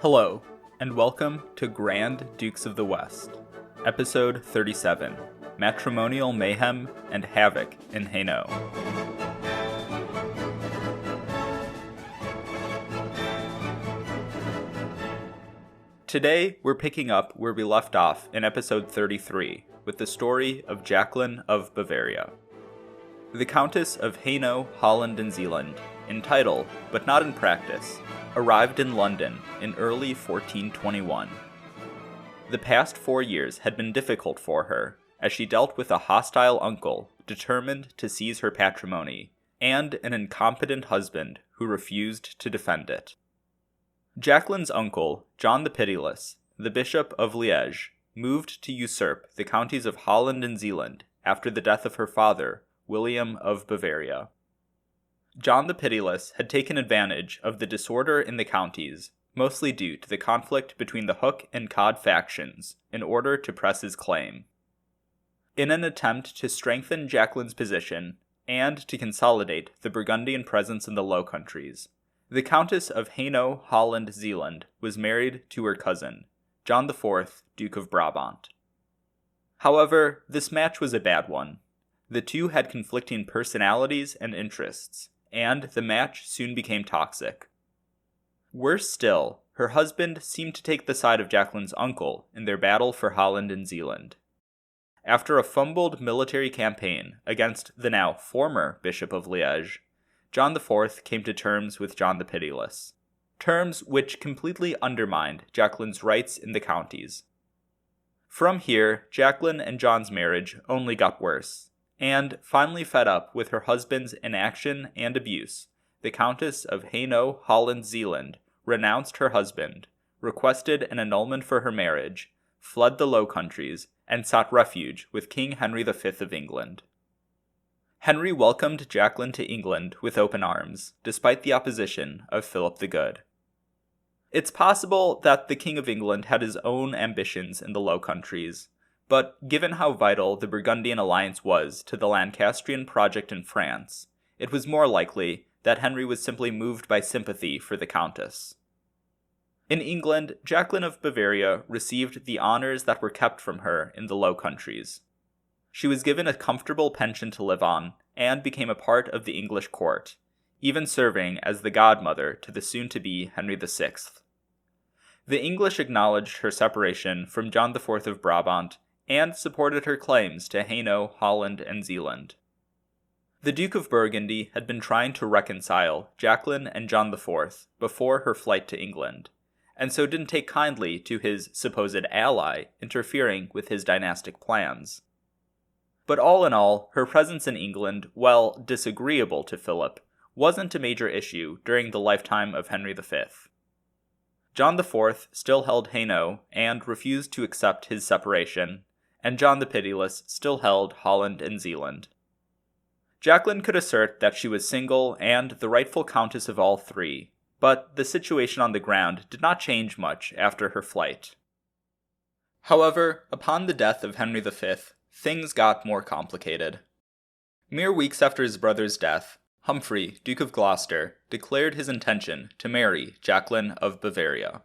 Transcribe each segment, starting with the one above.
Hello, and welcome to Grand Dukes of the West, Episode 37, Matrimonial Mayhem and Havoc in Hainaut. Today, we're picking up where we left off in Episode 33, with the story of Jacqueline of Bavaria. The Countess of Hainaut-Holland-Zeeland, in title, but not in practice, arrived in London in early 1421. The past 4 years had been difficult for her, as she dealt with a hostile uncle determined to seize her patrimony, and an incompetent husband who refused to defend it. Jacqueline's uncle, John the Pitiless, the Bishop of Liège, moved to usurp the counties of Holland and Zeeland after the death of her father, William of Bavaria. John the Pitiless had taken advantage of the disorder in the counties, mostly due to the conflict between the Hook and Cod factions, in order to press his claim. In an attempt to strengthen Jacqueline's position, and to consolidate the Burgundian presence in the Low Countries, the Countess of Hainaut-Holland-Zeeland was married to her cousin, John IV, Duke of Brabant. However, this match was a bad one. The two had conflicting personalities and interests, and the match soon became toxic. Worse still, her husband seemed to take the side of Jacqueline's uncle in their battle for Holland and Zeeland. After a fumbled military campaign against the now former Bishop of Liège, John IV came to terms with John the Pitiless, terms which completely undermined Jacqueline's rights in the counties. From here, Jacqueline and John's marriage only got worse, and, finally fed up with her husband's inaction and abuse, the Countess of Hainaut-Holland-Zeeland renounced her husband, requested an annulment for her marriage, fled the Low Countries, and sought refuge with King Henry V of England. Henry welcomed Jacqueline to England with open arms, despite the opposition of Philip the Good. It's possible that the King of England had his own ambitions in the Low Countries, but given how vital the Burgundian alliance was to the Lancastrian project in France, it was more likely that Henry was simply moved by sympathy for the Countess. In England, Jacqueline of Bavaria received the honors that were kept from her in the Low Countries. She was given a comfortable pension to live on, and became a part of the English court, even serving as the godmother to the soon-to-be Henry VI. The English acknowledged her separation from John IV of Brabant, and supported her claims to Hainaut, Holland, and Zeeland. The Duke of Burgundy had been trying to reconcile Jacqueline and John IV before her flight to England, and so didn't take kindly to his supposed ally interfering with his dynastic plans. But all in all, her presence in England, while disagreeable to Philip, wasn't a major issue during the lifetime of Henry V. John IV still held Hainaut and refused to accept his separation, and John the Pitiless still held Holland and Zeeland. Jacqueline could assert that she was single and the rightful countess of all three, but the situation on the ground did not change much after her flight. However, upon the death of Henry V, things got more complicated. Mere weeks after his brother's death, Humphrey, Duke of Gloucester, declared his intention to marry Jacqueline of Bavaria.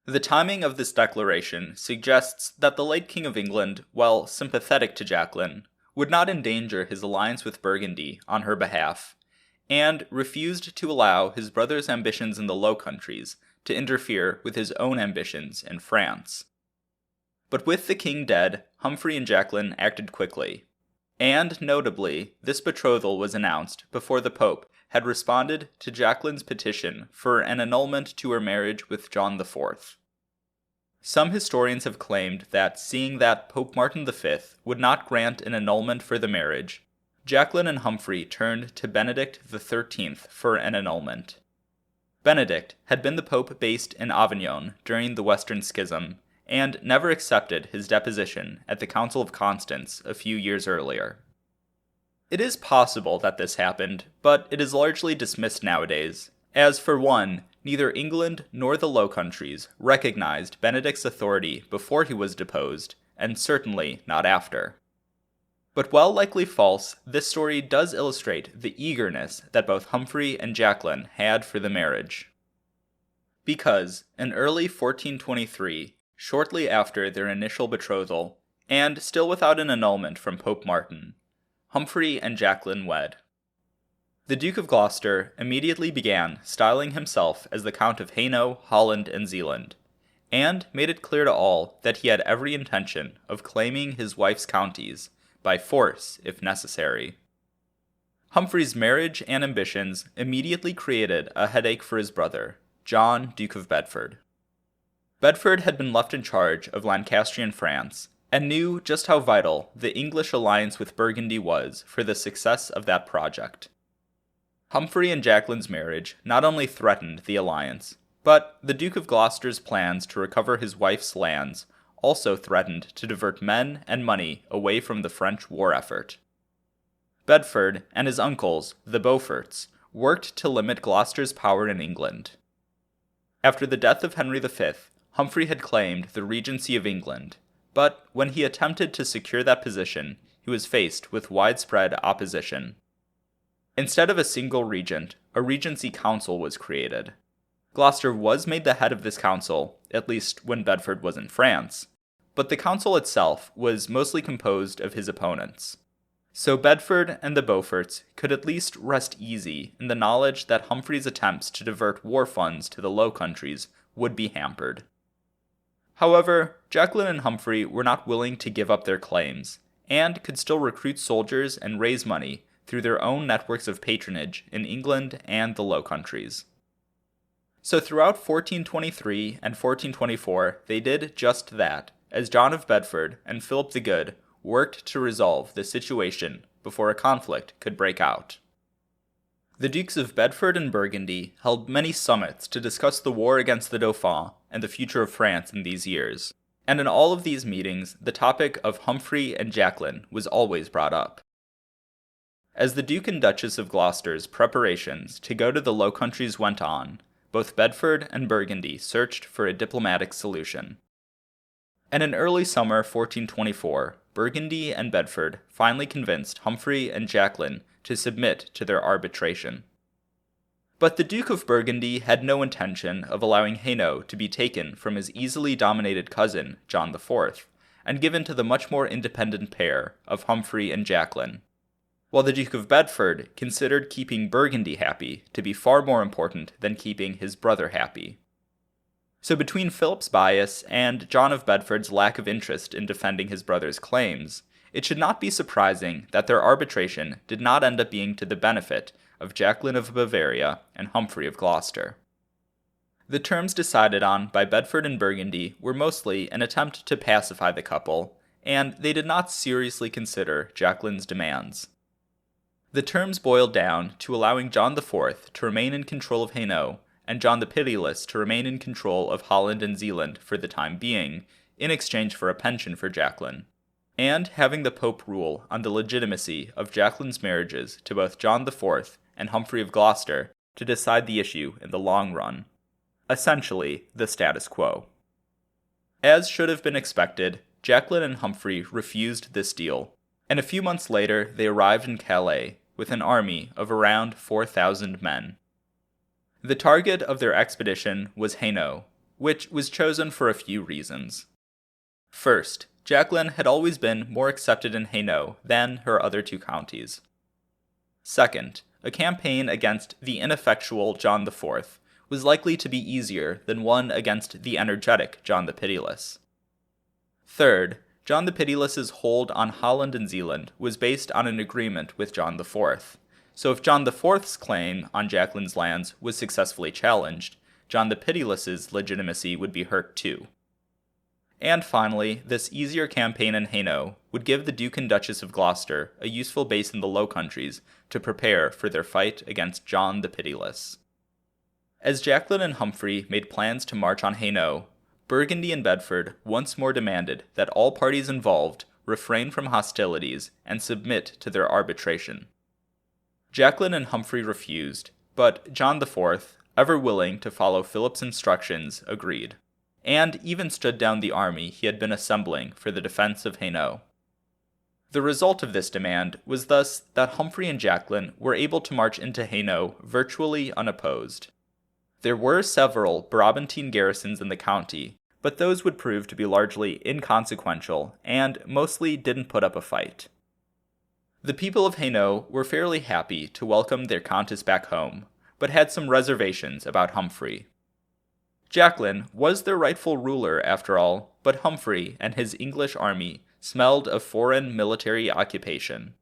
The timing of this declaration suggests that the late King of England, while sympathetic to Jacqueline, would not endanger his alliance with Burgundy on her behalf, and refused to allow his brother's ambitions in the Low Countries to interfere with his own ambitions in France. But with the king dead, Humphrey and Jacqueline acted quickly, and notably, this betrothal was announced before the Pope had responded to Jacqueline's petition for an annulment to her marriage with John IV. Some historians have claimed that, seeing that Pope Martin V would not grant an annulment for the marriage, Jacqueline and Humphrey turned to Benedict XIII for an annulment. Benedict had been the pope based in Avignon during the Western Schism, and never accepted his deposition at the Council of Constance a few years earlier. It is possible that this happened, but it is largely dismissed nowadays, as for one, neither England nor the Low Countries recognized Benedict's authority before he was deposed, and certainly not after. But while likely false, this story does illustrate the eagerness that both Humphrey and Jacqueline had for the marriage. Because, in early 1423, shortly after their initial betrothal, and still without an annulment from Pope Martin, Humphrey and Jaqueline wed. The Duke of Gloucester immediately began styling himself as the Count of Hainaut, Holland, and Zeeland, and made it clear to all that he had every intention of claiming his wife's counties, by force if necessary. Humphrey's marriage and ambitions immediately created a headache for his brother, John, Duke of Bedford. Bedford had been left in charge of Lancastrian France, and knew just how vital the English alliance with Burgundy was for the success of that project. Humphrey and Jaqueline's marriage not only threatened the alliance, but the Duke of Gloucester's plans to recover his wife's lands also threatened to divert men and money away from the French war effort. Bedford and his uncles, the Beauforts, worked to limit Gloucester's power in England. After the death of Henry V, Humphrey had claimed the regency of England, but when he attempted to secure that position, he was faced with widespread opposition. Instead of a single regent, a regency council was created. Gloucester was made the head of this council, at least when Bedford was in France, but the council itself was mostly composed of his opponents. So Bedford and the Beauforts could at least rest easy in the knowledge that Humphrey's attempts to divert war funds to the Low Countries would be hampered. However, Jaqueline and Humphrey were not willing to give up their claims, and could still recruit soldiers and raise money through their own networks of patronage in England and the Low Countries. So throughout 1423 and 1424, they did just that, as John of Bedford and Philip the Good worked to resolve the situation before a conflict could break out. The Dukes of Bedford and Burgundy held many summits to discuss the war against the Dauphin and the future of France in these years, and in all of these meetings, the topic of Humphrey and Jaqueline was always brought up. As the Duke and Duchess of Gloucester's preparations to go to the Low Countries went on, both Bedford and Burgundy searched for a diplomatic solution. And in early summer 1424, Burgundy and Bedford finally convinced Humphrey and Jaqueline to submit to their arbitration. But the Duke of Burgundy had no intention of allowing Hainaut to be taken from his easily dominated cousin, John IV, and given to the much more independent pair of Humphrey and Jaqueline, while the Duke of Bedford considered keeping Burgundy happy to be far more important than keeping his brother happy. So between Philip's bias and John of Bedford's lack of interest in defending his brother's claims, it should not be surprising that their arbitration did not end up being to the benefit of Jacqueline of Bavaria and Humphrey of Gloucester. The terms decided on by Bedford and Burgundy were mostly an attempt to pacify the couple, and they did not seriously consider Jacqueline's demands. The terms boiled down to allowing John IV to remain in control of Hainaut and John the Pitiless to remain in control of Holland and Zeeland for the time being, in exchange for a pension for Jaqueline, and having the Pope rule on the legitimacy of Jacqueline's marriages to both John IV and Humphrey of Gloucester to decide the issue in the long run. Essentially, the status quo. As should have been expected, Jaqueline and Humphrey refused this deal, and a few months later they arrived in Calais with an army of around 4,000 men. The target of their expedition was Hainaut, which was chosen for a few reasons. First, Jaqueline had always been more accepted in Hainaut than her other two counties. Second, a campaign against the ineffectual John IV was likely to be easier than one against the energetic John the Pitiless. Third, John the Pitiless's hold on Holland and Zeeland was based on an agreement with John IV. So if John IV's claim on Jacqueline's lands was successfully challenged, John the Pitiless's legitimacy would be hurt too. And finally, this easier campaign in Hainaut would give the Duke and Duchess of Gloucester a useful base in the Low Countries to prepare for their fight against John the Pitiless. As Jaqueline and Humphrey made plans to march on Hainaut, Burgundy and Bedford once more demanded that all parties involved refrain from hostilities and submit to their arbitration. Jaqueline and Humphrey refused, but John IV, ever willing to follow Philip's instructions, agreed, and even stood down the army he had been assembling for the defense of Hainaut. The result of this demand was thus that Humphrey and Jaqueline were able to march into Hainaut virtually unopposed. There were several Brabantine garrisons in the county, but those would prove to be largely inconsequential and mostly didn't put up a fight. The people of Hainaut were fairly happy to welcome their countess back home, but had some reservations about Humphrey. Jaqueline was their rightful ruler after all, but Humphrey and his English army smelled of foreign military occupation.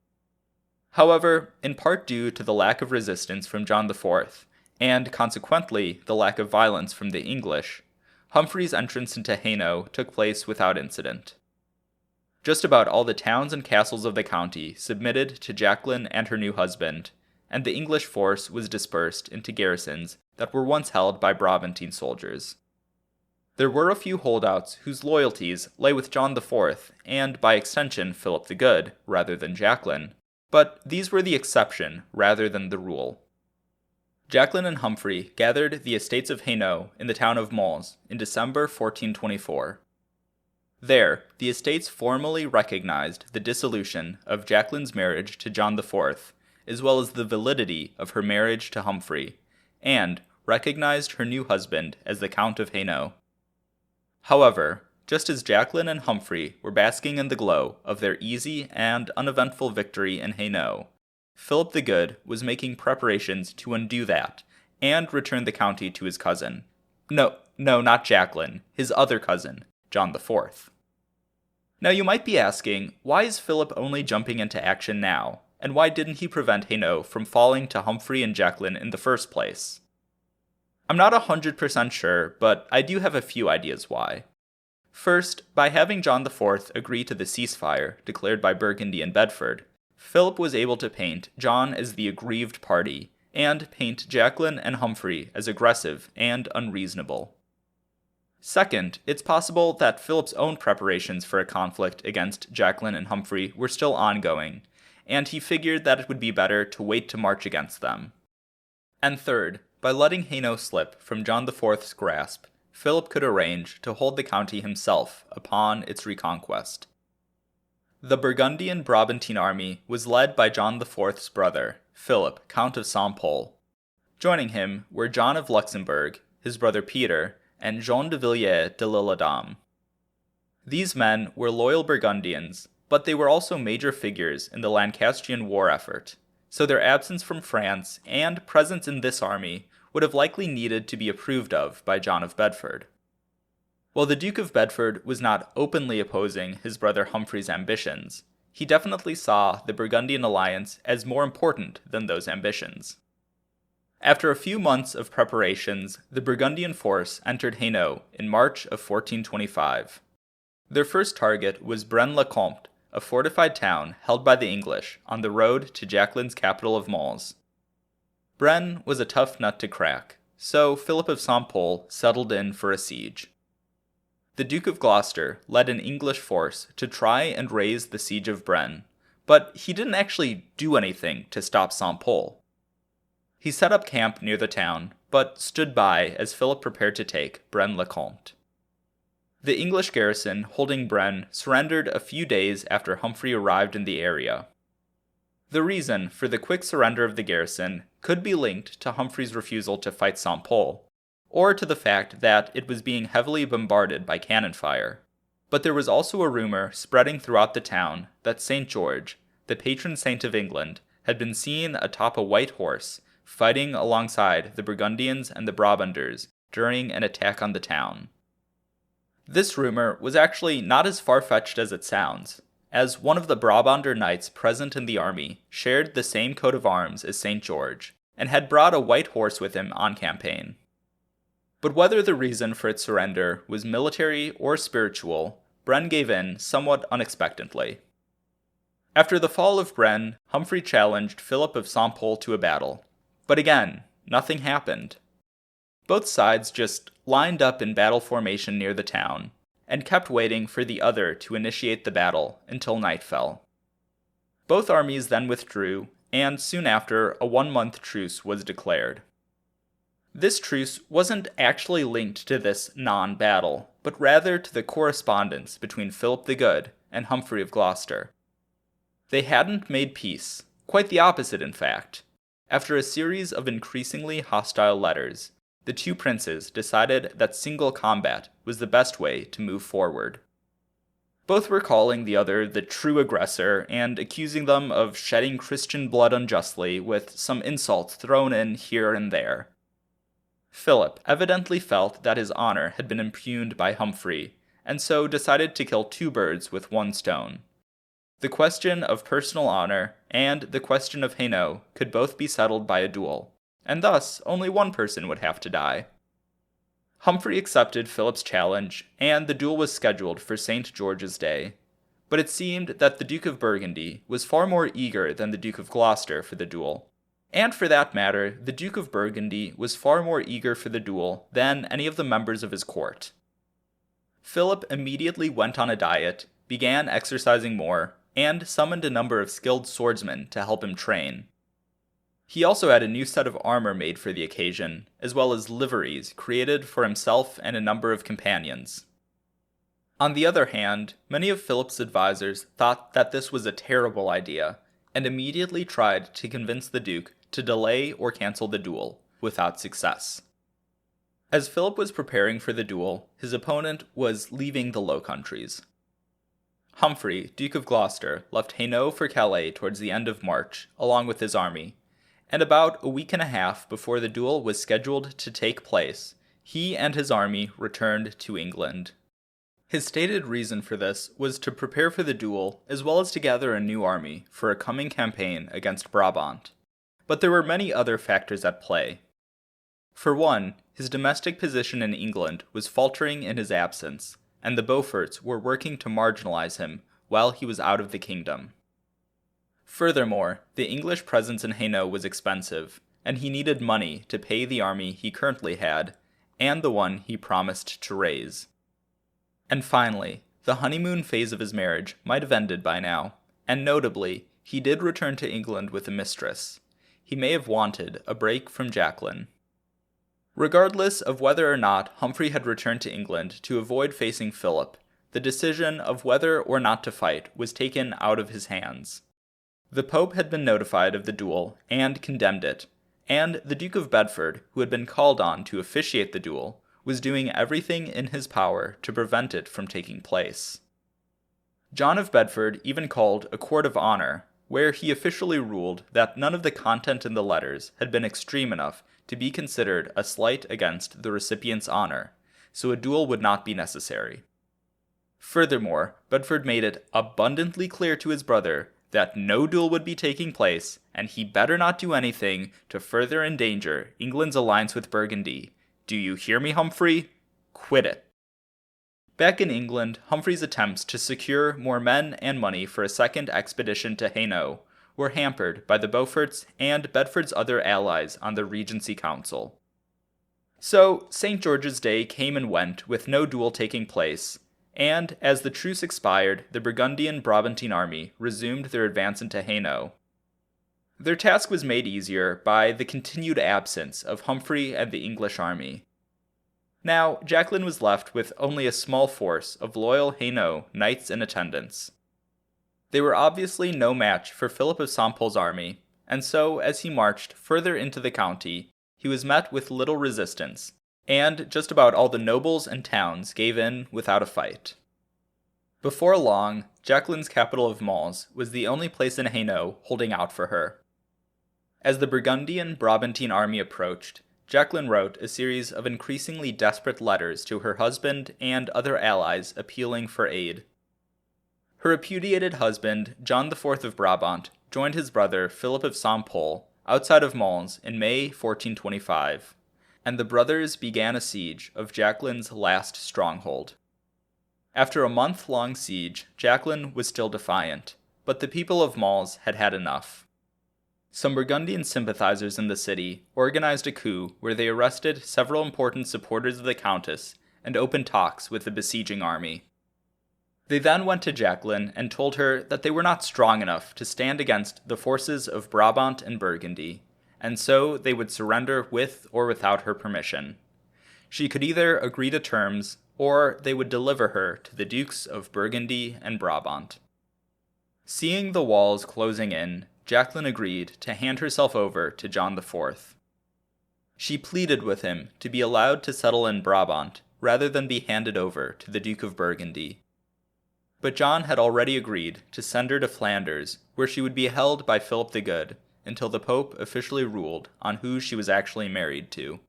However, in part due to the lack of resistance from John IV, and consequently the lack of violence from the English, Humphrey's entrance into Hainaut took place without incident. Just about all the towns and castles of the county submitted to Jacqueline and her new husband, and the English force was dispersed into garrisons that were once held by Brabantine soldiers. There were a few holdouts whose loyalties lay with John IV and, by extension, Philip the Good, rather than Jacqueline, but these were the exception rather than the rule. Jacqueline and Humphrey gathered the estates of Hainaut in the town of Mons in December 1424. There, the estates formally recognized the dissolution of Jacqueline's marriage to John IV, as well as the validity of her marriage to Humphrey, and recognized her new husband as the Count of Hainaut. However, just as Jacqueline and Humphrey were basking in the glow of their easy and uneventful victory in Hainaut, Philip the Good was making preparations to undo that and return the county to his cousin. No, not Jacqueline, his other cousin, John IV. Now you might be asking, why is Philip only jumping into action now, and why didn't he prevent Hainaut from falling to Humphrey and Jacqueline in the first place? I'm not 100% sure, but I do have a few ideas why. First, by having John IV agree to the ceasefire declared by Burgundy and Bedford, Philip was able to paint John as the aggrieved party, and paint Jacqueline and Humphrey as aggressive and unreasonable. Second, it's possible that Philip's own preparations for a conflict against Jacqueline and Humphrey were still ongoing, and he figured that it would be better to wait to march against them. And third, by letting Hainaut slip from John IV's grasp, Philip could arrange to hold the county himself upon its reconquest. The Burgundian Brabantine army was led by John IV's brother, Philip, Count of Saint-Pol. Joining him were John of Luxembourg, his brother Peter, and Jean de Villiers de l'Isle-Adam. These men were loyal Burgundians, but they were also major figures in the Lancastrian war effort, so their absence from France and presence in this army would have likely needed to be approved of by John of Bedford. While the Duke of Bedford was not openly opposing his brother Humphrey's ambitions, he definitely saw the Burgundian alliance as more important than those ambitions. After a few months of preparations, the Burgundian force entered Hainaut in March of 1425. Their first target was Braine-le-Comte, a fortified town held by the English on the road to Jacqueline's capital of Mons. Braine was a tough nut to crack, so Philip of Saint-Pol settled in for a siege. The Duke of Gloucester led an English force to try and raise the siege of Braine, but he didn't actually do anything to stop Saint-Pol. He set up camp near the town, but stood by as Philip prepared to take Braine-le-Comte. The English garrison holding Braine surrendered a few days after Humphrey arrived in the area. The reason for the quick surrender of the garrison could be linked to Humphrey's refusal to fight Saint-Pol, or to the fact that it was being heavily bombarded by cannon fire. But there was also a rumor spreading throughout the town that St. George, the patron saint of England, had been seen atop a white horse, fighting alongside the Burgundians and the Brabanters during an attack on the town. This rumor was actually not as far-fetched as it sounds, as one of the Brabanter knights present in the army shared the same coat of arms as St. George, and had brought a white horse with him on campaign. But whether the reason for its surrender was military or spiritual, Braine gave in somewhat unexpectedly. After the fall of Braine, Humphrey challenged Philip of Saint-Pol to a battle. But again, nothing happened. Both sides just lined up in battle formation near the town, and kept waiting for the other to initiate the battle until night fell. Both armies then withdrew, and soon after a 1-month truce was declared. This truce wasn't actually linked to this non-battle, but rather to the correspondence between Philip the Good and Humphrey of Gloucester. They hadn't made peace, quite the opposite in fact. After a series of increasingly hostile letters, the two princes decided that single combat was the best way to move forward. Both were calling the other the true aggressor and accusing them of shedding Christian blood unjustly, with some insults thrown in here and there. Philip evidently felt that his honor had been impugned by Humphrey, and so decided to kill two birds with one stone. The question of personal honor and the question of Hainaut could both be settled by a duel, and thus only one person would have to die. Humphrey accepted Philip's challenge, and the duel was scheduled for St. George's Day. But it seemed that the Duke of Burgundy was far more eager than the Duke of Gloucester for the duel. And for that matter, the Duke of Burgundy was far more eager for the duel than any of the members of his court. Philip immediately went on a diet, began exercising more, and summoned a number of skilled swordsmen to help him train. He also had a new set of armor made for the occasion, as well as liveries created for himself and a number of companions. On the other hand, many of Philip's advisors thought that this was a terrible idea, and immediately tried to convince the Duke to delay or cancel the duel, without success. As Philip was preparing for the duel, his opponent was leaving the Low Countries. Humphrey, Duke of Gloucester, left Hainaut for Calais towards the end of March, along with his army, and about a week and a half before the duel was scheduled to take place, he and his army returned to England. His stated reason for this was to prepare for the duel, as well as to gather a new army for a coming campaign against Brabant. But there were many other factors at play. For one, his domestic position in England was faltering in his absence, and the Beauforts were working to marginalize him while he was out of the kingdom. Furthermore, the English presence in Hainaut was expensive, and he needed money to pay the army he currently had, and the one he promised to raise. And finally, the honeymoon phase of his marriage might have ended by now, and notably, he did return to England with a mistress. He may have wanted a break from Jaqueline. Regardless of whether or not Humphrey had returned to England to avoid facing Philip, the decision of whether or not to fight was taken out of his hands. The Pope had been notified of the duel and condemned it, and the Duke of Bedford, who had been called on to officiate the duel, was doing everything in his power to prevent it from taking place. John of Bedford even called a court of honor, where he officially ruled that none of the content in the letters had been extreme enough to be considered a slight against the recipient's honor, so a duel would not be necessary. Furthermore, Bedford made it abundantly clear to his brother that no duel would be taking place, and he better not do anything to further endanger England's alliance with Burgundy. Do you hear me, Humphrey? Quit it. Back in England, Humphrey's attempts to secure more men and money for a second expedition to Hainaut were hampered by the Beauforts and Bedford's other allies on the Regency Council. So, St. George's Day came and went with no duel taking place, and as the truce expired, the Burgundian Brabantine army resumed their advance into Hainaut. Their task was made easier by the continued absence of Humphrey and the English army. Now, Jaqueline was left with only a small force of loyal Hainaut knights in attendance. They were obviously no match for Philip of Saint-Pol's army, and so as he marched further into the county, he was met with little resistance, and just about all the nobles and towns gave in without a fight. Before long, Jacqueline's capital of Mons was the only place in Hainaut holding out for her. As the Burgundian Brabantine army approached, Jaqueline wrote a series of increasingly desperate letters to her husband and other allies appealing for aid. Her repudiated husband, John the IV of Brabant, joined his brother Philip of Saint-Pol outside of Mons in May 1425, and the brothers began a siege of Jacqueline's last stronghold. After a month-long siege, Jaqueline was still defiant, but the people of Mons had had enough. Some Burgundian sympathizers in the city organized a coup where they arrested several important supporters of the Countess and opened talks with the besieging army. They then went to Jaqueline and told her that they were not strong enough to stand against the forces of Brabant and Burgundy, and so they would surrender with or without her permission. She could either agree to terms, or they would deliver her to the Dukes of Burgundy and Brabant. Seeing the walls closing in, Jaqueline agreed to hand herself over to John IV. She pleaded with him to be allowed to settle in Brabant rather than be handed over to the Duke of Burgundy. But John had already agreed to send her to Flanders, where she would be held by Philip the Good until the Pope officially ruled on who she was actually married to.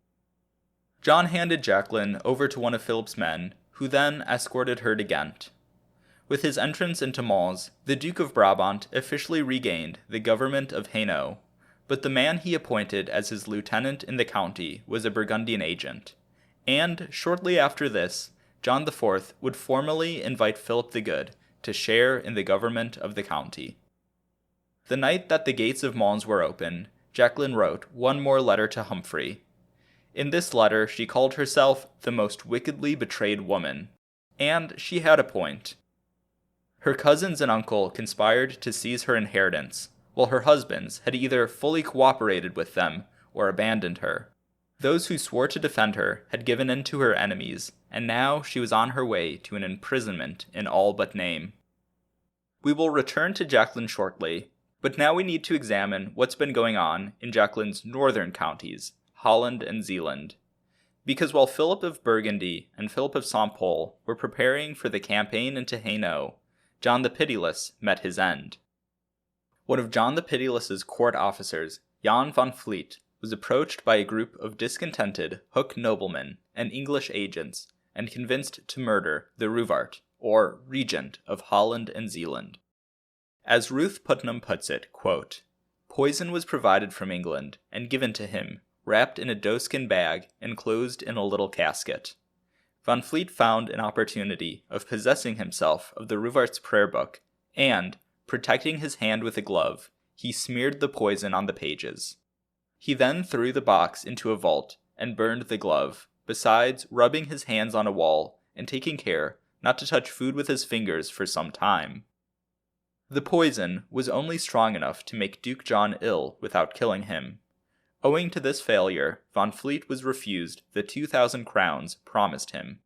John handed Jaqueline over to one of Philip's men, who then escorted her to Ghent. With his entrance into Mons, the Duke of Brabant officially regained the government of Hainaut, but the man he appointed as his lieutenant in the county was a Burgundian agent, and shortly after this, John IV would formally invite Philip the Good to share in the government of the county. The night that the gates of Mons were open, Jacqueline wrote one more letter to Humphrey. In this letter, she called herself the most wickedly betrayed woman, and she had a point. Her cousins and uncle conspired to seize her inheritance, while her husbands had either fully cooperated with them or abandoned her. Those who swore to defend her had given in to her enemies, and now she was on her way to an imprisonment in all but name. We will return to Jacqueline shortly, but now we need to examine what's been going on in Jacqueline's northern counties, Holland and Zeeland. Because while Philip of Burgundy and Philip of Saint-Pol were preparing for the campaign into Hainaut, John the Pitiless met his end. One of John the Pitiless's court officers, Jan van Vliet, was approached by a group of discontented Hook noblemen and English agents and convinced to murder the Ruwaard, or regent of Holland and Zeeland. As Ruth Putnam puts it, quote, "Poison was provided from England and given to him, wrapped in a doeskin bag and closed in a little casket. Van Vliet found an opportunity of possessing himself of the Ruwaard's prayer book, and, protecting his hand with a glove, he smeared the poison on the pages. He then threw the box into a vault and burned the glove, besides rubbing his hands on a wall and taking care not to touch food with his fingers for some time. The poison was only strong enough to make Duke John ill without killing him. Owing to this failure, Van Vliet was refused the 2,000 crowns promised him.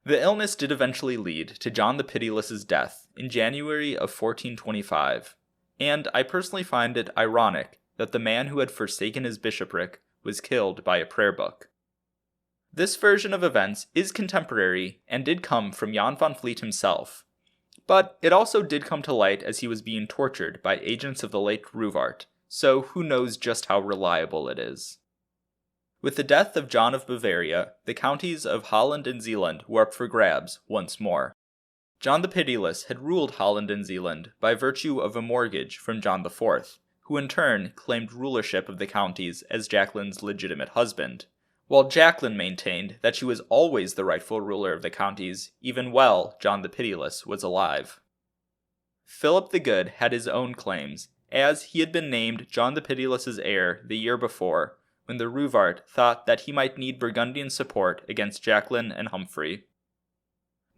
The illness did eventually lead to John the Pitiless's death in January of 1425, and I personally find it ironic that the man who had forsaken his bishopric was killed by a prayer book. This version of events is contemporary and did come from Jan van Vliet himself, but it also did come to light as he was being tortured by agents of the late Ruwaard, so who knows just how reliable it is. With the death of John of Bavaria, the counties of Holland and Zeeland were up for grabs once more. John the Pitiless had ruled Holland and Zeeland by virtue of a mortgage from John IV, who in turn claimed rulership of the counties as Jacqueline's legitimate husband, while Jaqueline maintained that she was always the rightful ruler of the counties, even while John the Pitiless was alive. Philip the Good had his own claims, as he had been named John the Pitiless's heir the year before, when the Ruwaard thought that he might need Burgundian support against Jacqueline and Humphrey.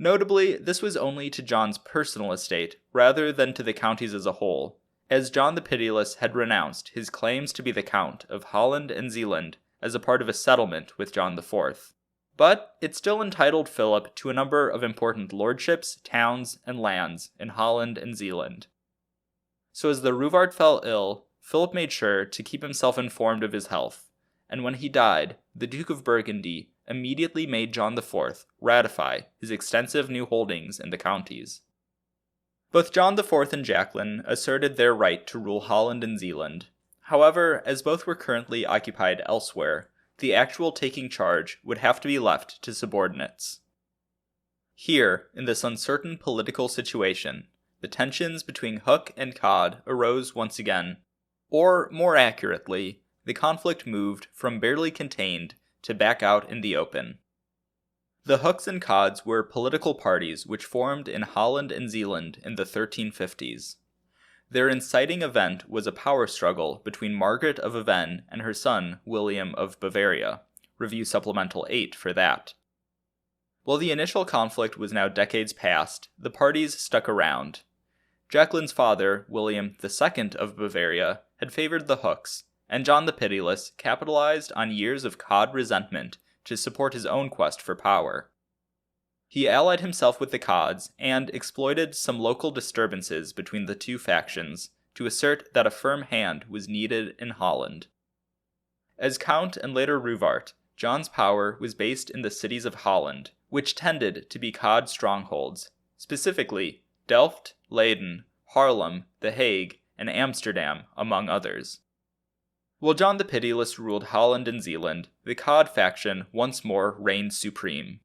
Notably, this was only to John's personal estate rather than to the counties as a whole, as John the Pitiless had renounced his claims to be the Count of Holland and Zeeland as a part of a settlement with John IV. But it still entitled Philip to a number of important lordships, towns, and lands in Holland and Zeeland. So as the Ruwaard fell ill, Philip made sure to keep himself informed of his health, and when he died, the Duke of Burgundy immediately made John IV ratify his extensive new holdings in the counties. Both John IV and Jacqueline asserted their right to rule Holland and Zeeland. However, as both were currently occupied elsewhere, the actual taking charge would have to be left to subordinates. Here, in this uncertain political situation, the tensions between Hook and Cod arose once again, or more accurately, the conflict moved from barely contained to back out in the open. The Hooks and Cods were political parties which formed in Holland and Zeeland in the 1350s. Their inciting event was a power struggle between Margaret of Avesnes and her son William of Bavaria. Review Supplemental 8 for that. While the initial conflict was now decades past, the parties stuck around. Jacqueline's father, William II of Bavaria, had favored the Hooks, and John the Pitiless capitalized on years of Cod resentment to support his own quest for power. He allied himself with the Cods and exploited some local disturbances between the two factions to assert that a firm hand was needed in Holland. As Count and later Ruvart, John's power was based in the cities of Holland, which tended to be cod strongholds, specifically Delft, Leyden, Haarlem, The Hague, and Amsterdam, among others. While John the Pitiless ruled Holland and Zeeland, the cod faction once more reigned supreme.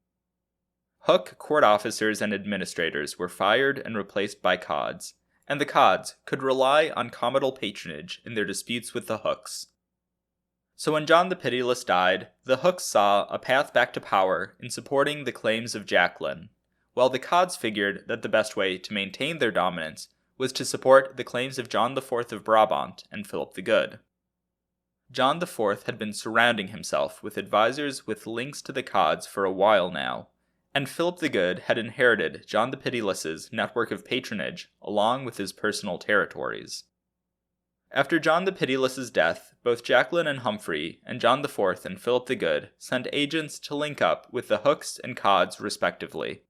Hook court officers and administrators were fired and replaced by cods, and the cods could rely on comital patronage in their disputes with the Hooks. So when John the Pitiless died, the Hooks saw a path back to power in supporting the claims of Jaqueline, while the cods figured that the best way to maintain their dominance was to support the claims of John IV of Brabant and Philip the Good. John IV had been surrounding himself with advisors with links to the cods for a while now, and Philip the Good had inherited John the Pitiless's network of patronage along with his personal territories. After John the Pitiless's death, both Jacqueline and Humphrey and John IV and Philip the Good sent agents to link up with the Hooks and cods respectively.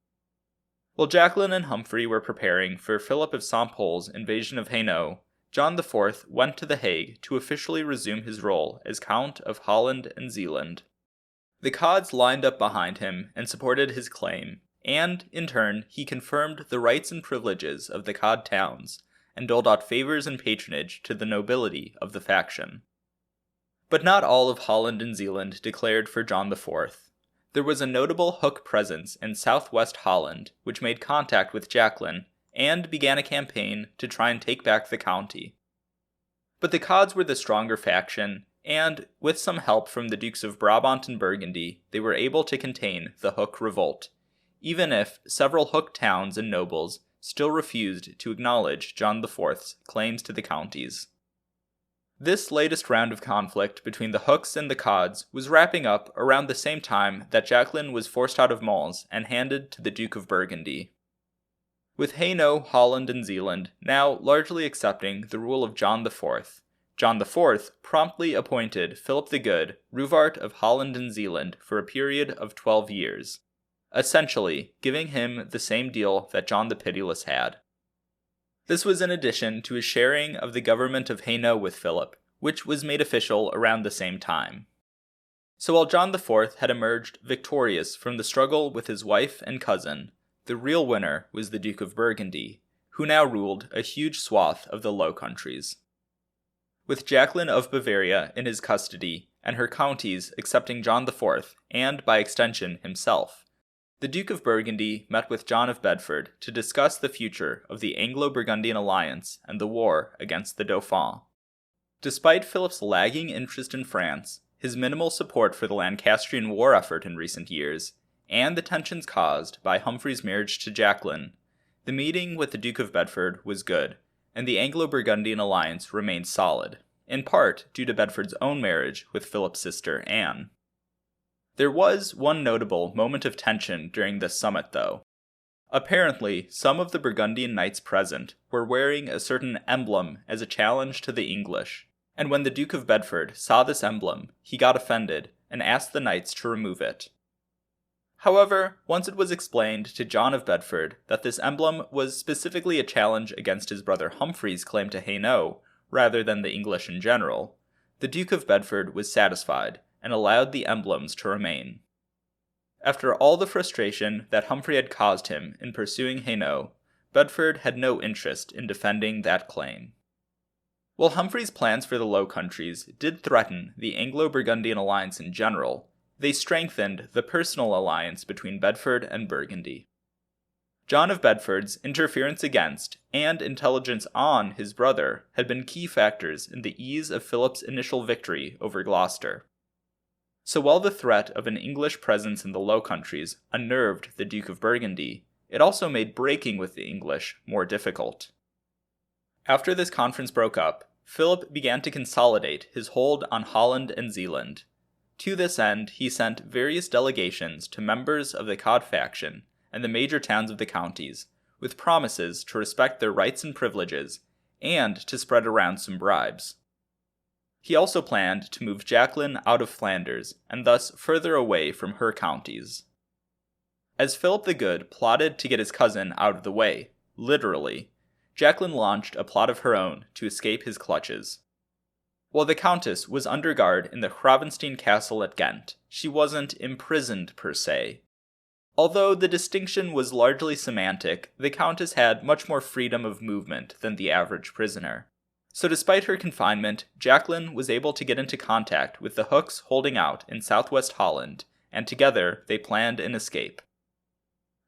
While Jacqueline and Humphrey were preparing for Philip of Saint-Pol's invasion of Hainaut, John IV went to The Hague to officially resume his role as Count of Holland and Zeeland. The cods lined up behind him and supported his claim, and, in turn, he confirmed the rights and privileges of the cod towns, and doled out favors and patronage to the nobility of the faction. But not all of Holland and Zeeland declared for John IV. There was a notable Hook presence in southwest Holland, which made contact with Jaqueline, and began a campaign to try and take back the county. But the cods were the stronger faction, and, with some help from the Dukes of Brabant and Burgundy, they were able to contain the Hook revolt, even if several Hook towns and nobles still refused to acknowledge John IV's claims to the counties. This latest round of conflict between the Hooks and the cods was wrapping up around the same time that Jaqueline was forced out of Mons and handed to the Duke of Burgundy. With Hainaut, Holland, and Zeeland now largely accepting the rule of John IV, John IV promptly appointed Philip the Good Ruvart of Holland and Zeeland for a period of 12 years, essentially giving him the same deal that John the Pitiless had. This was in addition to his sharing of the government of Hainaut with Philip, which was made official around the same time. So while John IV had emerged victorious from the struggle with his wife and cousin, the real winner was the Duke of Burgundy, who now ruled a huge swath of the Low Countries. With Jacqueline of Bavaria in his custody, and her counties accepting John IV, and by extension himself, the Duke of Burgundy met with John of Bedford to discuss the future of the Anglo-Burgundian alliance and the war against the Dauphin. Despite Philip's lagging interest in France, his minimal support for the Lancastrian war effort in recent years, and the tensions caused by Humphrey's marriage to Jaqueline, the meeting with the Duke of Bedford was good, and the Anglo-Burgundian alliance remained solid, in part due to Bedford's own marriage with Philip's sister Anne. There was one notable moment of tension during this summit, though. Apparently, some of the Burgundian knights present were wearing a certain emblem as a challenge to the English, and when the Duke of Bedford saw this emblem, he got offended and asked the knights to remove it. However, once it was explained to John of Bedford that this emblem was specifically a challenge against his brother Humphrey's claim to Hainaut, rather than the English in general, the Duke of Bedford was satisfied and allowed the emblems to remain. After all the frustration that Humphrey had caused him in pursuing Hainaut, Bedford had no interest in defending that claim. While Humphrey's plans for the Low Countries did threaten the Anglo-Burgundian alliance in general, they strengthened the personal alliance between Bedford and Burgundy. John of Bedford's interference against and intelligence on his brother had been key factors in the ease of Philip's initial victory over Gloucester. So while the threat of an English presence in the Low Countries unnerved the Duke of Burgundy, it also made breaking with the English more difficult. After this conference broke up, Philip began to consolidate his hold on Holland and Zeeland. To this end, he sent various delegations to members of the cod faction and the major towns of the counties, with promises to respect their rights and privileges, and to spread around some bribes. He also planned to move Jaqueline out of Flanders, and thus further away from her counties. As Philip the Good plotted to get his cousin out of the way, literally, Jaqueline launched a plot of her own to escape his clutches. While the Countess was under guard in the Gravenstein castle at Ghent, she wasn't imprisoned per se. Although the distinction was largely semantic, the Countess had much more freedom of movement than the average prisoner. So despite her confinement, Jaqueline was able to get into contact with the Hooks holding out in southwest Holland, and together they planned an escape.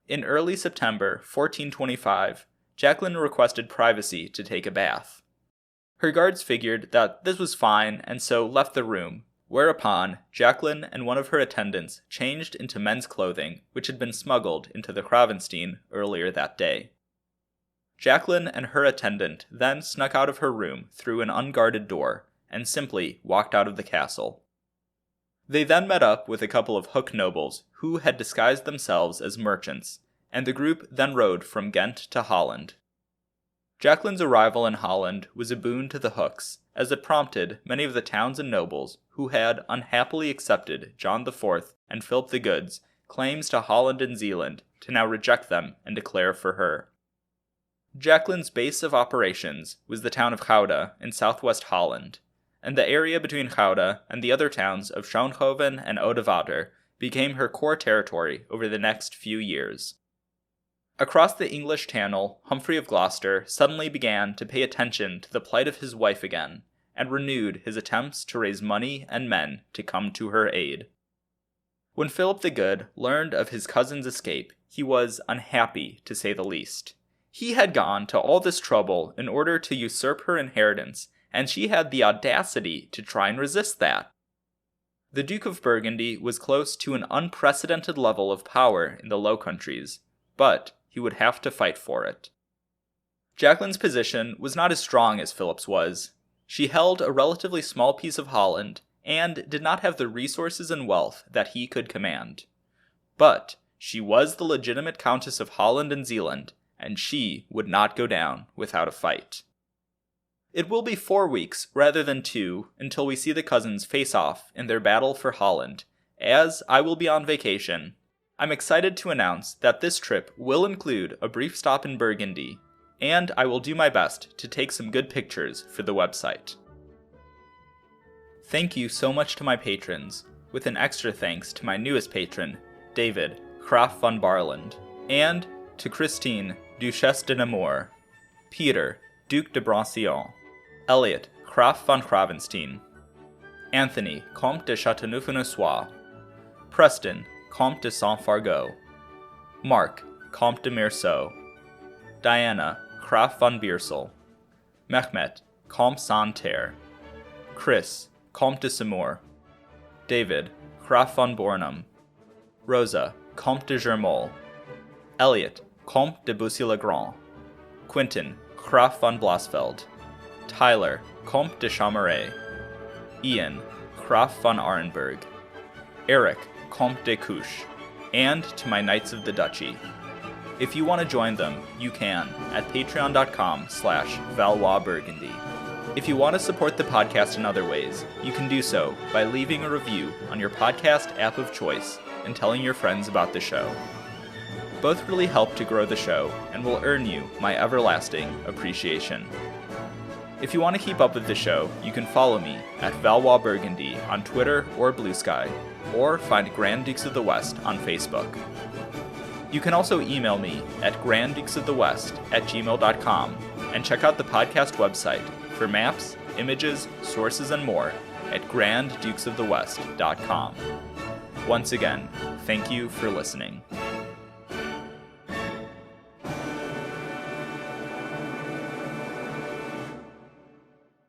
In early September 1425, Jaqueline requested privacy to take a bath. Her guards figured that this was fine and so left the room, whereupon Jaqueline and one of her attendants changed into men's clothing which had been smuggled into the Gravenstein earlier that day. Jaqueline and her attendant then snuck out of her room through an unguarded door and simply walked out of the castle. They then met up with a couple of Hook nobles who had disguised themselves as merchants, and the group then rode from Ghent to Holland. Jaqueline's arrival in Holland was a boon to the Hooks, as it prompted many of the towns and nobles who had unhappily accepted John IV and Philip the Good's claims to Holland and Zeeland to now reject them and declare for her. Jaqueline's base of operations was the town of Gouda in southwest Holland, and the area between Gouda and the other towns of Schoonhoven and Oudewater became her core territory over the next few years. Across the English Channel, Humphrey of Gloucester suddenly began to pay attention to the plight of his wife again, and renewed his attempts to raise money and men to come to her aid. When Philip the Good learned of his cousin's escape, he was unhappy, to say the least. He had gone to all this trouble in order to usurp her inheritance, and she had the audacity to try and resist that. The Duke of Burgundy was close to an unprecedented level of power in the Low Countries, but he would have to fight for it. Jaqueline's position was not as strong as Philip's was. She held a relatively small piece of Holland, and did not have the resources and wealth that he could command. But she was the legitimate Countess of Holland and Zeeland, and she would not go down without a fight. It will be 4 weeks rather than 2 until we see the cousins face off in their battle for Holland, as I will be on vacation. I'm excited to announce that this trip will include a brief stop in Burgundy, and I will do my best to take some good pictures for the website. Thank you so much to my patrons, with an extra thanks to my newest patron, David, Graaf van Barland, and to Christine, Duchesse de Nemours, Peter, Duc de Brancion, Elliot, Graaf van Gravenstein, Anthony, Comte de Chateauneuf-en-Ossois, Preston, Comte de Saint-Fargeau, Mark, Comte de Meursault, Diana, Graaf van Beersel, Mehmet, Comte Santerre, Chris, Comte de Semur, David, Graaf van Bornum, Rosa, Comte de Germol, Elliot, Comte de Bussy-le-Grand, Quentin, Graaf van Blasfeld, Tyler, Comte de Chamaret, Ian, Graaf van Arenberg, Eric, Comte de Couche, and to my Knights of the Duchy. If you want to join them, you can at patreon.com/ValoisBurgundy. If you want to support the podcast in other ways, you can do so by leaving a review on your podcast app of choice and telling your friends about the show. Both really help to grow the show and will earn you my everlasting appreciation. If you want to keep up with the show, you can follow me at Valois Burgundy on Twitter or Blue Sky, or find Grand Dukes of the West on Facebook. You can also email me at granddukesofthewest@gmail.com and check out the podcast website for maps, images, sources, and more at granddukesofthewest.com. Once again, thank you for listening.